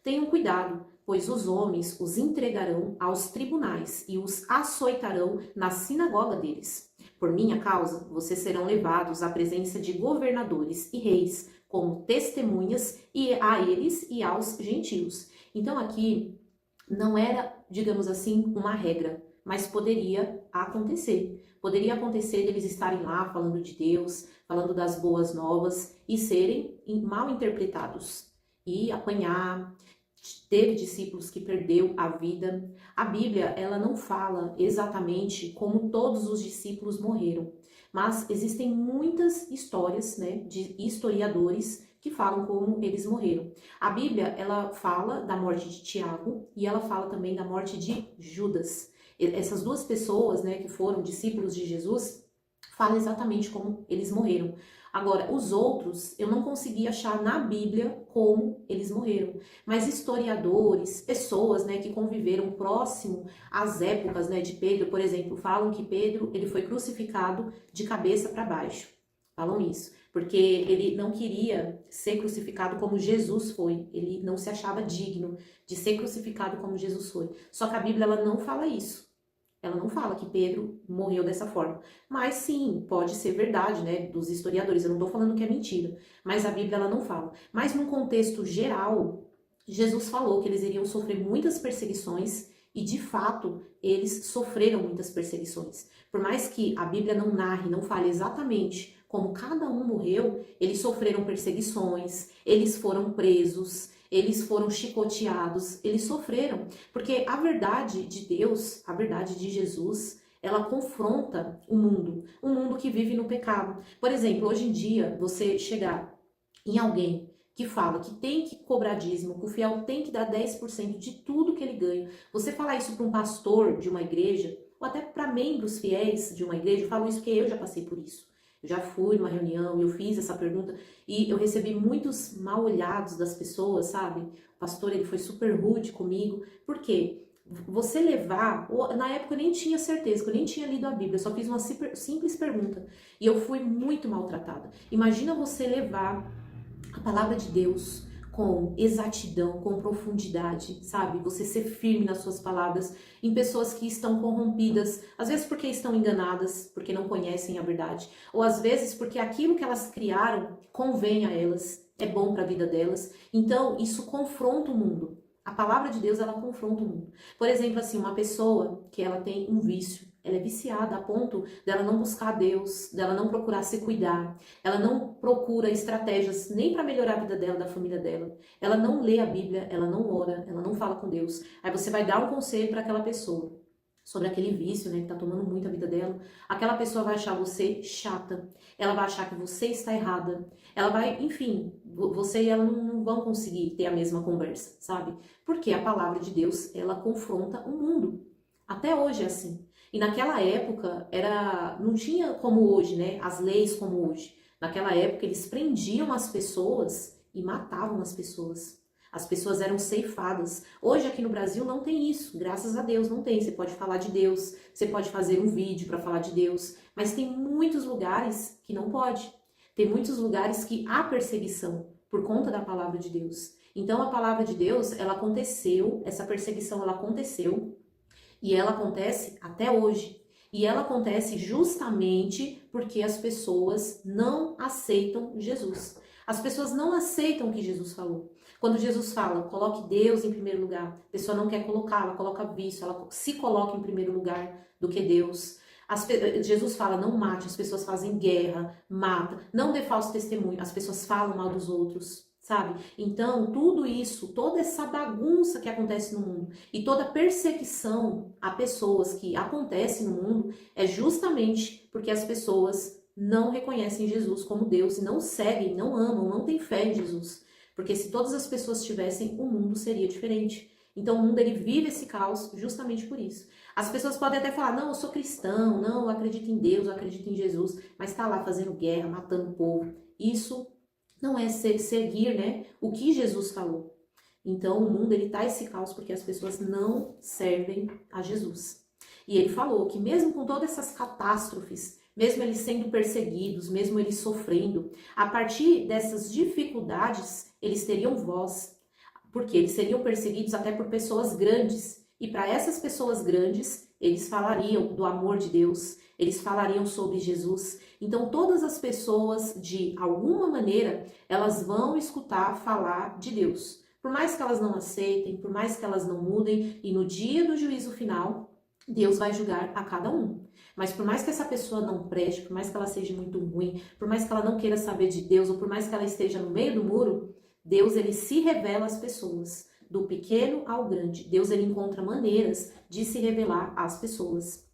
Tenham cuidado, pois os homens os entregarão aos tribunais e os açoitarão na sinagoga deles. Por minha causa, vocês serão levados à presença de governadores e reis, como testemunhas e a eles e aos gentios. Então aqui não era, digamos assim, uma regra, mas poderia acontecer. Poderia acontecer deles estarem lá falando de Deus, falando das boas novas e serem mal interpretados e apanhar. Teve discípulos que perdeu a vida. A Bíblia, ela não fala exatamente como todos os discípulos morreram, mas existem muitas histórias, né, de historiadores que falam como eles morreram. A Bíblia, ela fala da morte de Tiago e ela fala também da morte de Judas. Essas duas pessoas, né, que foram discípulos de Jesus, falam exatamente como eles morreram. Agora, os outros, eu não consegui achar na Bíblia como eles morreram. Mas historiadores, pessoas, né, que conviveram próximo às épocas, né, de Pedro, por exemplo, falam que Pedro ele foi crucificado de cabeça para baixo. Falam isso, porque ele não queria ser crucificado como Jesus foi. Ele não se achava digno de ser crucificado como Jesus foi. Só que a Bíblia ela não fala isso. Ela não fala que Pedro morreu dessa forma. Mas sim, pode ser verdade, né, dos historiadores. Eu não estou falando que é mentira, mas a Bíblia ela não fala. Mas num contexto geral, Jesus falou que eles iriam sofrer muitas perseguições e de fato eles sofreram muitas perseguições. Por mais que a Bíblia não narre, não fale exatamente como cada um morreu, eles sofreram perseguições, eles foram presos, eles foram chicoteados, eles sofreram. Porque a verdade de Deus, a verdade de Jesus, ela confronta o mundo, um mundo que vive no pecado. Por exemplo, hoje em dia, você chegar em alguém que fala que tem que cobrar dízimo, que o fiel tem que dar 10% de tudo que ele ganha. Você falar isso para um pastor de uma igreja, ou até para membros fiéis de uma igreja, eu falo isso porque eu já passei por isso. Eu já fui numa reunião e eu fiz essa pergunta e eu recebi muitos mal olhados das pessoas, sabe? O pastor, ele foi super rude comigo. Por quê? Você levar... Na época eu nem tinha certeza, que eu nem tinha lido a Bíblia, eu só fiz uma simples pergunta. E eu fui muito maltratada. Imagina você levar a palavra de Deus com exatidão, com profundidade, sabe? Você ser firme nas suas palavras em pessoas que estão corrompidas, às vezes porque estão enganadas, porque não conhecem a verdade, ou às vezes porque aquilo que elas criaram convém a elas, é bom para a vida delas. Então, isso confronta o mundo. A palavra de Deus, ela confronta o mundo. Por exemplo, assim, uma pessoa que ela tem um vício, ela é viciada a ponto dela não buscar Deus, dela não procurar se cuidar, ela não procura estratégias nem para melhorar a vida dela, da família dela, ela não lê a Bíblia, ela não ora, ela não fala com Deus. Aí você vai dar um conselho para aquela pessoa sobre aquele vício, né, que tá tomando muito a vida dela. Aquela pessoa vai achar você chata, ela vai achar que você está errada, ela vai, enfim, você e ela não vão conseguir ter a mesma conversa, sabe? Porque a palavra de Deus, ela confronta o mundo. Até hoje é assim. E naquela época não tinha como hoje, né? As leis como hoje. Naquela época eles prendiam as pessoas e matavam as pessoas. As pessoas eram ceifadas. Hoje aqui no Brasil não tem isso, graças a Deus não tem. Você pode falar de Deus, você pode fazer um vídeo para falar de Deus, mas tem muitos lugares que não pode. Tem muitos lugares que há perseguição por conta da palavra de Deus. Então a palavra de Deus, ela aconteceu, essa perseguição ela aconteceu. E ela acontece até hoje. E ela acontece justamente porque as pessoas não aceitam Jesus. As pessoas não aceitam o que Jesus falou. Quando Jesus fala, coloque Deus em primeiro lugar, a pessoa não quer colocar, ela coloca vício, ela se coloca em primeiro lugar do que Deus. Jesus fala, não mate, as pessoas fazem guerra, mata, não dê falso testemunho, as pessoas falam mal dos outros. Sabe? Então, tudo isso, toda essa bagunça que acontece no mundo e toda perseguição a pessoas que acontece no mundo é justamente porque as pessoas não reconhecem Jesus como Deus e não seguem, não amam, não têm fé em Jesus. Porque se todas as pessoas tivessem, o mundo seria diferente. Então, o mundo ele vive esse caos justamente por isso. As pessoas podem até falar, não, eu sou cristão, não, eu acredito em Deus, eu acredito em Jesus, mas está lá fazendo guerra, matando o povo. Isso não é seguir, né, o que Jesus falou. Então, o mundo, ele tá esse caos porque as pessoas não servem a Jesus. E ele falou que mesmo com todas essas catástrofes, mesmo eles sendo perseguidos, mesmo eles sofrendo, a partir dessas dificuldades, eles teriam voz. porque eles seriam perseguidos até por pessoas grandes. E para essas pessoas grandes, eles falariam do amor de Deus, eles falariam sobre Jesus. Então, todas as pessoas, de alguma maneira, elas vão escutar falar de Deus. Por mais que elas não aceitem, por mais que elas não mudem, e no dia do juízo final, Deus vai julgar a cada um. Mas por mais que essa pessoa não preste, por mais que ela seja muito ruim, por mais que ela não queira saber de Deus, ou por mais que ela esteja no meio do muro, Deus, ele se revela às pessoas, do pequeno ao grande. Deus, ele encontra maneiras de se revelar às pessoas.